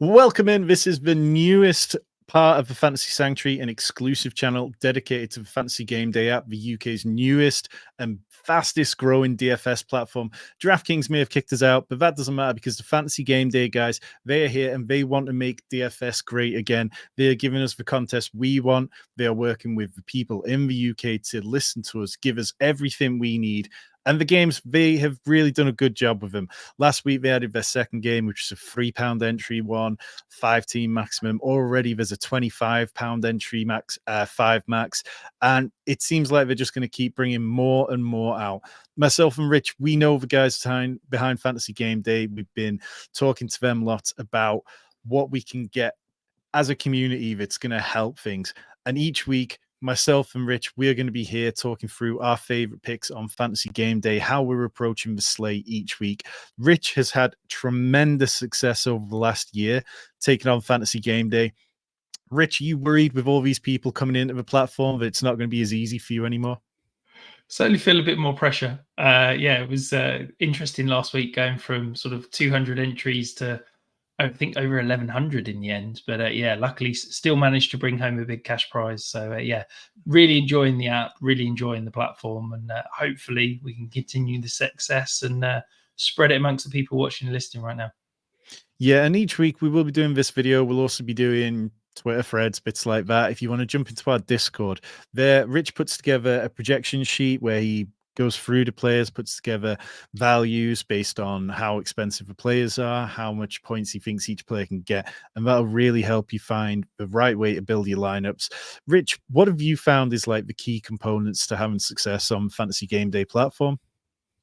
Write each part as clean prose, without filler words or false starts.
Welcome in. This is the newest part of the Fantasy Sanctuary, an exclusive channel dedicated to the Fantasy Gameday app, the UK's newest and fastest growing DFS platform. DraftKings may have kicked us out, but that doesn't matter because the Fantasy Gameday guys, they are here and they want to make DFS great again. They are giving us the contest we want. They are working with the people in the UK to listen to us, give us everything we need. And the games, they have really done a good job with them. Last week, they added their second game, which is a £3 entry one, 5-team maximum. Already, there's a £25 entry max, 5 max. And it seems like they're just going to keep bringing more and more out. Myself and Rich, we know the guys behind Fantasy Gameday. We've been talking to them lots about what we can get as a community that's going to help things. And each week, myself and Rich, we're going to be here talking through our favorite picks on Fantasy Gameday, how we're approaching the slate each week. Rich has had tremendous success over the last year taking on Fantasy Gameday. Rich, are you worried with all these people coming into the platform that it's not going to be as easy for you anymore? Certainly feel a bit more pressure. It was interesting last week going from sort of 200 entries to I think over 1,100 in the end. But luckily still managed to bring home a big cash prize. So really enjoying the app, really enjoying the platform, and hopefully we can continue the success and spread it amongst the people watching and listening right now. Yeah, and each week we will be doing this video. We'll also be doing Twitter threads, bits like that. If you want to jump into our Discord, there, Rich puts together a projection sheet where he goes through the players, puts together values based on how expensive the players are, how much points he thinks each player can get, and that'll really help you find the right way to build your lineups. Rich, what have you found is like the key components to having success on Fantasy Gameday platform?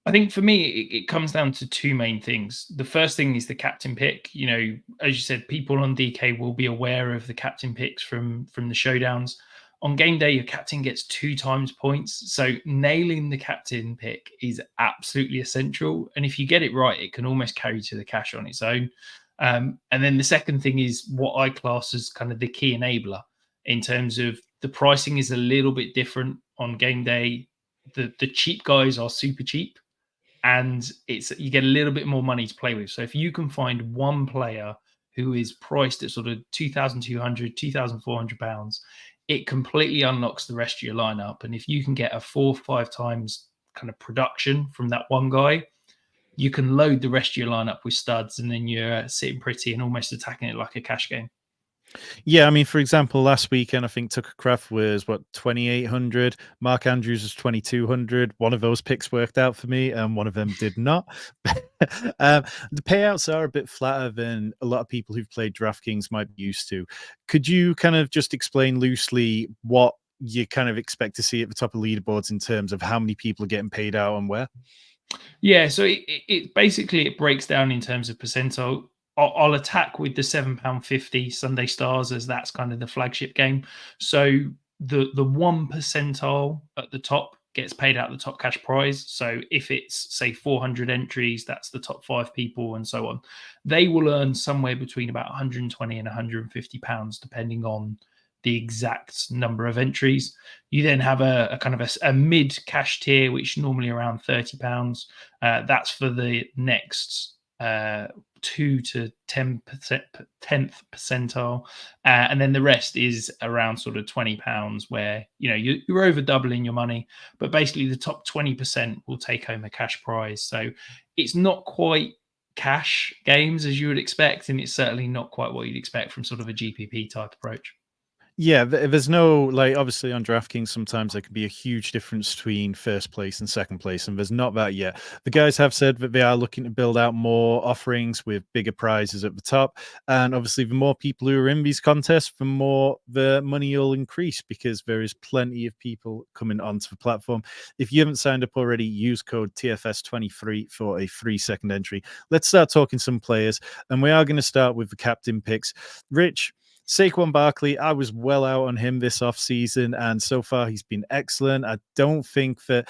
I think for me, it comes down to two main things. The first thing is the captain pick. As you said, people on DK will be aware of the captain picks from the showdowns. On game day, your captain gets 2 times points. So nailing the captain pick is absolutely essential. And if you get it right, it can almost carry to the cash on its own. And then the second thing is what I class as kind of the key enabler in terms of the pricing is a little bit different on game day. The cheap guys are super cheap, and you get a little bit more money to play with. So if you can find one player who is priced at sort of £2,200, £2,400, it completely unlocks the rest of your lineup. And if you can get a 4 or 5 times kind of production from that one guy, you can load the rest of your lineup with studs, and then you're sitting pretty and almost attacking it like a cash game. Yeah, I mean, for example, last weekend, I think Tucker Craft was, 2,800. Mark Andrews was 2,200. One of those picks worked out for me, and one of them did not. The payouts are a bit flatter than a lot of people who've played DraftKings might be used to. Could you kind of just explain loosely what you kind of expect to see at the top of leaderboards in terms of how many people are getting paid out and where? Yeah, so it basically it breaks down in terms of percentile. I'll attack with the £7.50 Sunday Stars, as that's kind of the flagship game. So the 1 percentile at the top gets paid out the top cash prize. So if it's say 400 entries, that's the top 5 people and so on. They will earn somewhere between about 120 and £150, depending on the exact number of entries. You then have a kind of a mid cash tier, which is normally around £30. That's for the next 2 to 10th percentile, and then the rest is around sort of £20, where you're over doubling your money. But basically, the top 20% will take home a cash prize. So it's not quite cash games as you would expect, and it's certainly not quite what you'd expect from sort of a GPP type approach. Yeah, there's no, like, obviously on DraftKings, sometimes there can be a huge difference between first place and second place, and there's not that yet. The guys have said that they are looking to build out more offerings with bigger prizes at the top. And obviously, the more people who are in these contests, the more the money will increase because there is plenty of people coming onto the platform. If you haven't signed up already, use code TFS23 for a free second entry. Let's start talking some players, and we are going to start with the captain picks. Rich, Saquon Barkley, I was well out on him this offseason, and so far he's been excellent. I don't think that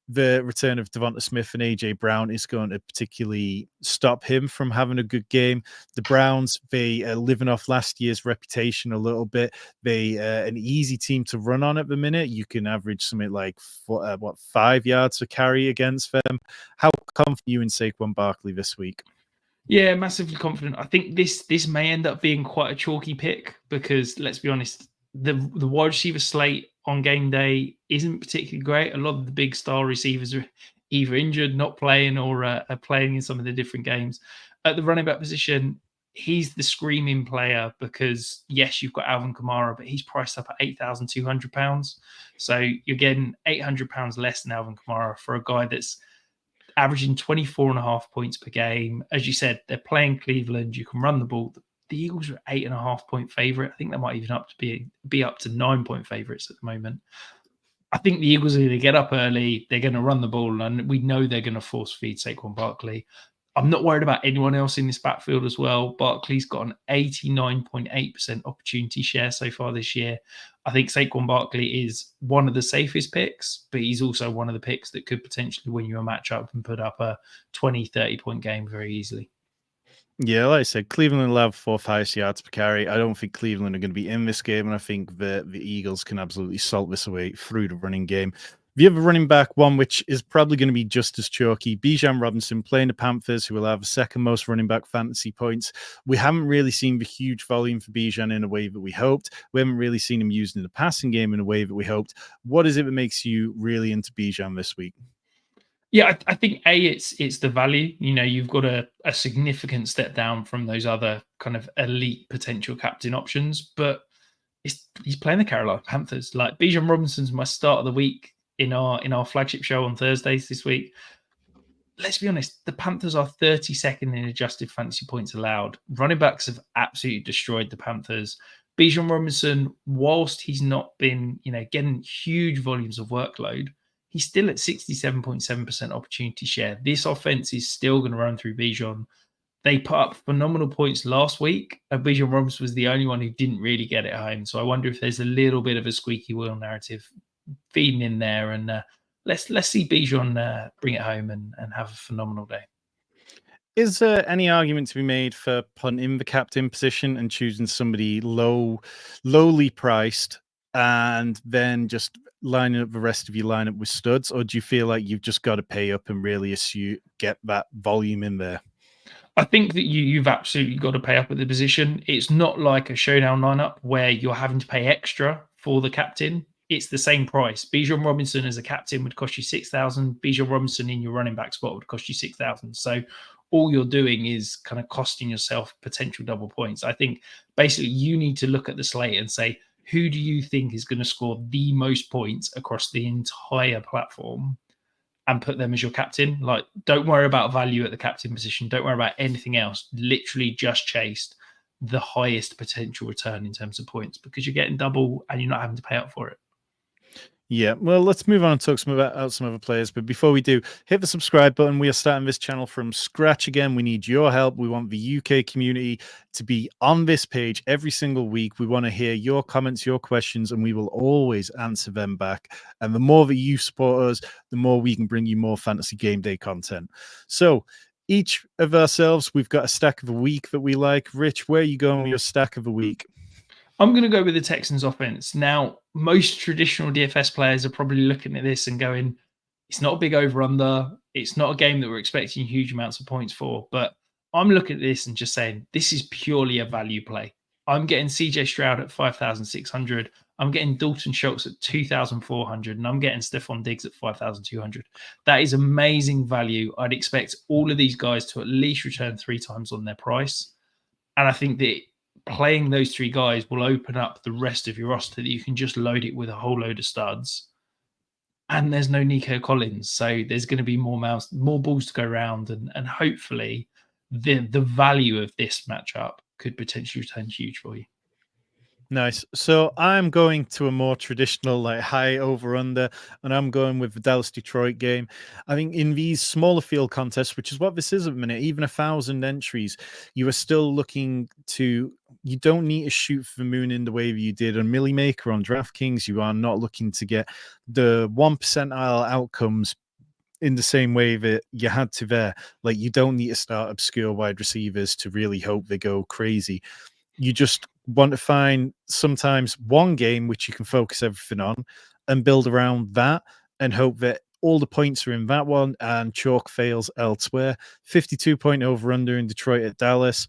the return of Devonta Smith and AJ Brown is going to particularly stop him from having a good game. The Browns, they are living off last year's reputation a little bit. They an easy team to run on at the minute. You can average something like 5 yards per carry against them. How confident are you in Saquon Barkley this week? Yeah, massively confident. I think this may end up being quite a chalky pick because let's be honest, the wide receiver slate on game day isn't particularly great. A lot of the big star receivers are either injured, not playing, or are playing in some of the different games. At the running back position, he's the screaming player because yes, you've got Alvin Kamara, but he's priced up at £8,200. So you're getting £800 less than Alvin Kamara for a guy that's averaging 24.5 points per game. As you said, they're playing Cleveland. You can run the ball. The Eagles are 8.5 point favorite. I think they might even up to be up to 9 point favorites at the moment. I think the Eagles are going to get up early. They're going to run the ball, and we know they're going to force feed Saquon Barkley. I'm not worried about anyone else in this backfield as well. Barkley's got an 89.8% opportunity share so far this year. I think Saquon Barkley is one of the safest picks, but he's also one of the picks that could potentially win you a matchup and put up a 20, 30-point game very easily. Yeah, like I said, Cleveland will have fourth highest yards per carry. I don't think Cleveland are going to be in this game, and I think the Eagles can absolutely salt this away through the running game. The other running back one, which is probably going to be just as chalky, Bijan Robinson playing the Panthers, who will have the second most running back fantasy points. We haven't really seen the huge volume for Bijan in a way that we hoped. We haven't really seen him used in the passing game in a way that we hoped. What is it that makes you really into Bijan this week? Yeah, I think it's the value. You know, you've got a significant step down from those other kind of elite potential captain options, but he's playing the Carolina Panthers. Like Bijan Robinson's my start of the week in our flagship show on Thursdays this week. Let's be honest, the Panthers are 32nd in adjusted fantasy points allowed. Running backs have absolutely destroyed the Panthers. Bijan Robinson, whilst he's not been, getting huge volumes of workload, he's still at 67.7% opportunity share. This offense is still going to run through Bijan. They put up phenomenal points last week, and Bijan Robinson was the only one who didn't really get it home. So I wonder if there's a little bit of a squeaky wheel narrative feeding in there, and let's see Bijan bring it home and have a phenomenal day. Is there any argument to be made for punting the captain position and choosing somebody lowly priced, and then just lining up the rest of your lineup with studs? Or do you feel like you've just got to pay up and really assume get that volume in there? I think that you've absolutely got to pay up at the position. It's not like a showdown lineup where you're having to pay extra for the captain. It's the same price. Bijan Robinson as a captain would cost you 6,000. Bijan Robinson in your running back spot would cost you 6,000. So all you're doing is kind of costing yourself potential double points. I think basically you need to look at the slate and say, who do you think is going to score the most points across the entire platform? And put them as your captain. Like, don't worry about value at the captain position. Don't worry about anything else. Literally just chased the highest potential return in terms of points because you're getting double and you're not having to pay up for it. Yeah, well, let's move on and talk about some other players. But before we do, hit the subscribe button. We are starting this channel from scratch again. We need your help. We want the UK community to be on this page every single week. We want to hear your comments, your questions, and we will always answer them back. And the more that you support us, the more we can bring you more Fantasy Game Day content. So each of ourselves, we've got a stack of the week that we like. Rich, where are you going with your stack of the week? I'm going to go with the Texans offense. Now, most traditional DFS players are probably looking at this and going, it's not a big over under. It's not a game that we're expecting huge amounts of points for. But I'm looking at this and just saying, this is purely a value play. I'm getting CJ Stroud at 5,600. I'm getting Dalton Schultz at 2,400. And I'm getting Stephon Diggs at 5,200. That is amazing value. I'd expect all of these guys to at least return 3 times on their price. And I think that playing those 3 guys will open up the rest of your roster that you can just load it with a whole load of studs. And there's no Nico Collins. So there's going to be more balls to go around. And hopefully the value of this matchup could potentially return huge for you. Nice. So I'm going to a more traditional, like high over under, and I'm going with the Dallas Detroit game. I think in these smaller field contests, which is what this is at the minute, even 1,000 entries, you are still looking to. You don't need to shoot for the moon in the way that you did on Millie Maker on DraftKings. You are not looking to get the 1 percentile outcomes in the same way that you had to there. Like, you don't need to start obscure wide receivers to really hope they go crazy. You just want to find sometimes one game which you can focus everything on and build around that and hope that All the points are in that one, and chalk fails elsewhere. 52-point over-under in Detroit at Dallas.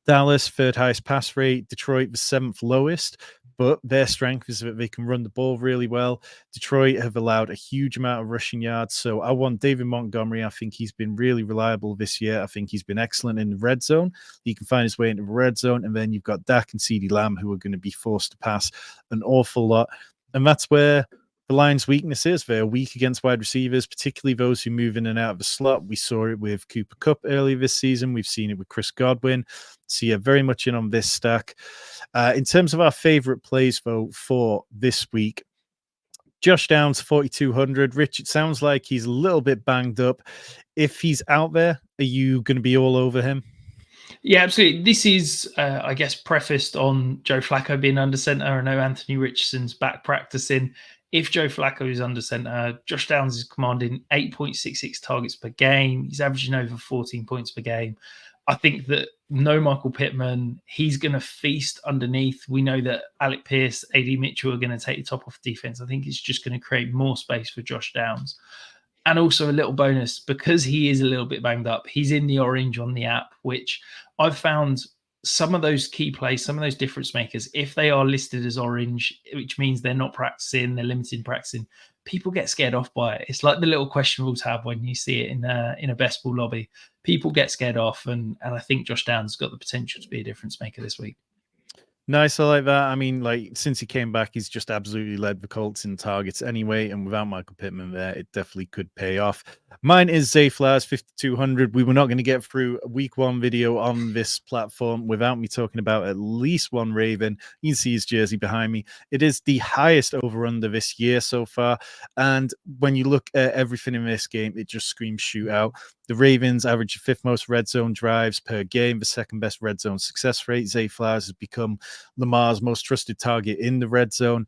Dallas, third highest pass rate. Detroit, the seventh lowest. But their strength is that they can run the ball really well. Detroit have allowed a huge amount of rushing yards. So I want David Montgomery. I think he's been really reliable this year. I think he's been excellent in the red zone. He can find his way into the red zone. And then you've got Dak and CeeDee Lamb, who are going to be forced to pass an awful lot. And that's where the Lions' weakness is. They're weak against wide receivers, particularly those who move in and out of the slot. We saw it with Cooper Kupp earlier this season. We've seen it with Chris Godwin. So yeah, very much in on this stack. In terms of our favorite plays, though, for this week, Josh Downs, 4,200. Rich, it sounds like he's a little bit banged up. If he's out there, are you going to be all over him? Yeah, absolutely. This is, I guess, prefaced on Joe Flacco being under center. I know Anthony Richardson's back practicing. If Joe Flacco is under center, Josh Downs is commanding 8.66 targets per game. He's averaging over 14 points per game. I think that no Michael Pittman, he's going to feast underneath. We know that Alec Pierce, AD Mitchell are going to take the top off defense. I think it's just going to create more space for Josh Downs. And also a little bonus, because he is a little bit banged up, he's in the orange on the app, which I've found some of those key plays, some of those difference makers, if they are listed as orange, which means they're not practicing, they're limited in practicing, people get scared off by it. It's like the little questionable tab when you see it in a best ball lobby. People get scared off, and I think Josh Downs has got the potential to be a difference maker this week. Nice, I like that. I mean, like, since he came back, he's just absolutely led the Colts in targets anyway, and without Michael Pittman there, it definitely could pay off. Mine is Zay Flowers, 5,200. We were not going to get through a week one video on this platform without me talking about at least one Raven. You can see his jersey behind me. It is the highest over-under this year so far, and when you look at everything in this game, it just screams shootout. The Ravens average the fifth most red zone drives per game, the second best red zone success rate. Zay Flowers has become Lamar's most trusted target in the red zone.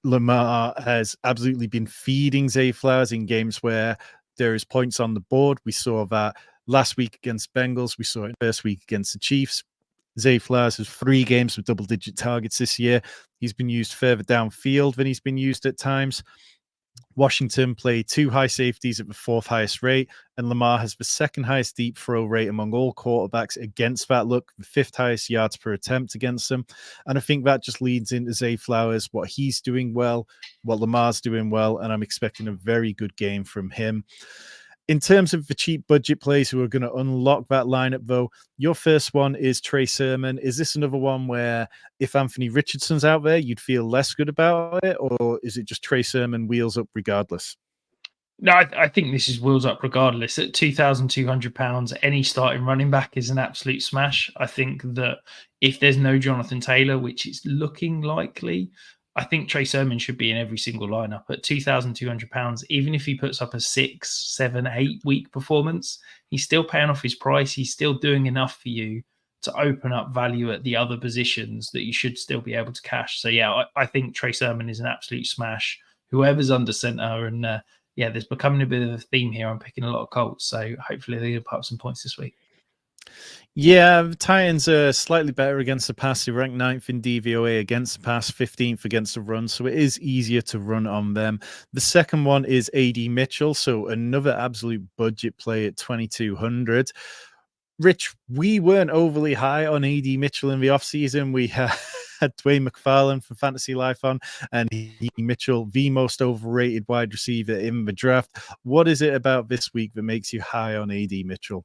Lamar has absolutely been feeding Zay Flowers in games where there is points on the board. We saw that last week against Bengals. We saw it first week against the Chiefs. Zay Flowers has 3 games with double-digit targets this year. He's been used further downfield than he's been used at times. Washington play 2 high safeties at the 4th highest rate, and Lamar has the 2nd highest deep throw rate among all quarterbacks against that look, the 5th highest yards per attempt against them. And I think that just leads into Zay Flowers, what he's doing well, what Lamar's doing well, and I'm expecting a very good game from him. In terms of the cheap budget plays who are going to unlock that lineup, though, your first one is Trey Sermon. Is this another one where if Anthony Richardson's out there, you'd feel less good about it? Or is it just Trey Sermon wheels up regardless? No, I think this is wheels up regardless. At £2,200, any starting running back is an absolute smash. I think that if there's no Jonathan Taylor, which is looking likely, I think Trey Sermon should be in every single lineup at £2,200. Even if he puts up a 6, 7, 8 week performance, he's still paying off his price. He's still doing enough for you to open up value at the other positions that you should still be able to cash. So yeah, I think Trey Sermon is an absolute smash. Whoever's under center, and yeah, there's becoming a bit of a theme here. I'm picking a lot of Colts, so hopefully they'll put up some points this week. Yeah, the Titans are slightly better against the pass. They rank 9th in DVOA against the pass, 15th against the run, so it is easier to run on them. The second one is AD Mitchell, so another absolute budget play at 2,200. Rich, we weren't overly high on AD Mitchell in the offseason. We had Dwayne McFarlane from Fantasy Life on, and Mitchell, the most overrated wide receiver in the draft. What is it about this week that makes you high on AD Mitchell?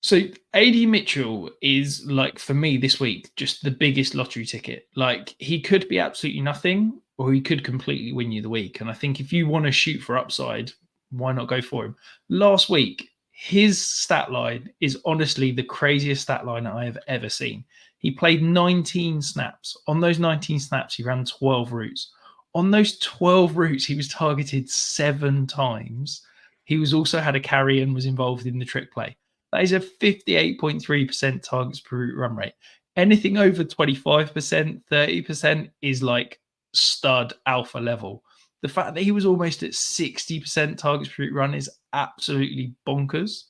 So AD Mitchell is, like, for me this week, just the biggest lottery ticket. Like, he could be absolutely nothing, or he could completely win you the week. And I think if you want to shoot for upside, why not go for him? Last week, his stat line is honestly the craziest stat line I have ever seen. He played 19 snaps. On those 19 snaps, he ran 12 routes. On those 12 routes, he was targeted 7 times. He was also had a carry and was involved in the trick play. That is a 58.3% targets per route run rate. Anything over 25%, 30% is like stud alpha level. The fact that he was almost at 60% targets per route run is absolutely bonkers.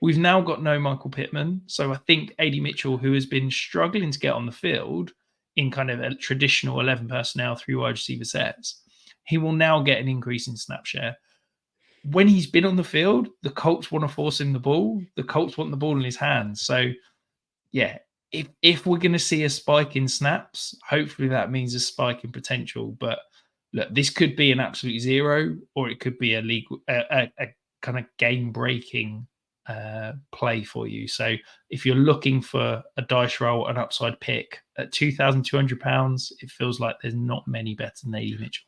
We've now got no Michael Pittman. So I think AD Mitchell, who has been struggling to get on the field in kind of a traditional 11 personnel, 3 wide receiver sets, he will now get an increase in snap share. When he's been on the field, the Colts want to force him the ball. The Colts want the ball in his hands. So, yeah, if we're going to see a spike in snaps, hopefully that means a spike in potential. But look, this could be an absolute zero, or it could be a kind of game-breaking play for you. So if you're looking for a dice roll, an upside pick at £2,200, it feels like there's not many better than A.D. Mitchell.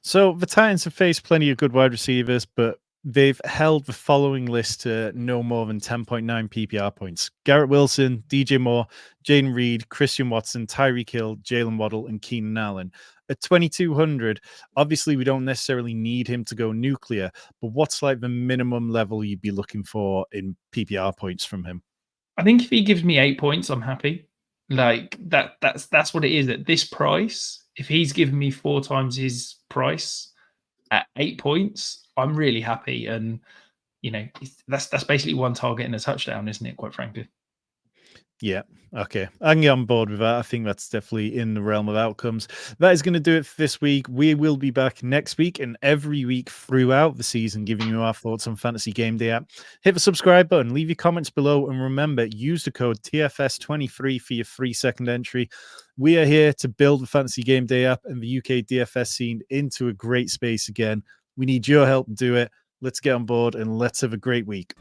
So the Titans have faced plenty of good wide receivers, but they've held the following list to no more than 10.9 PPR points. Garrett Wilson, DJ Moore, Jaden Reed, Christian Watson, Tyreek Hill, Jalen Waddle, and Keenan Allen. At 2,200, obviously we don't necessarily need him to go nuclear, but what's like the minimum level you'd be looking for in PPR points from him? I think if he gives me 8 points, I'm happy. Like that's what it is at this price. If he's given me 4 times his price at 8 points, I'm really happy. And that's basically one target and a touchdown, isn't it? Quite frankly. Yeah. Okay. I can get on board with that. I think that's definitely in the realm of outcomes. That is going to do it for this week. We will be back next week and every week throughout the season, giving you our thoughts on Fantasy Gameday app. Hit the subscribe button, leave your comments below, and remember, use the code TFS23 for your free second entry. We are here to build the Fantasy Gameday app and the UK DFS scene into a great space again. We need your help to do it. Let's get on board and let's have a great week.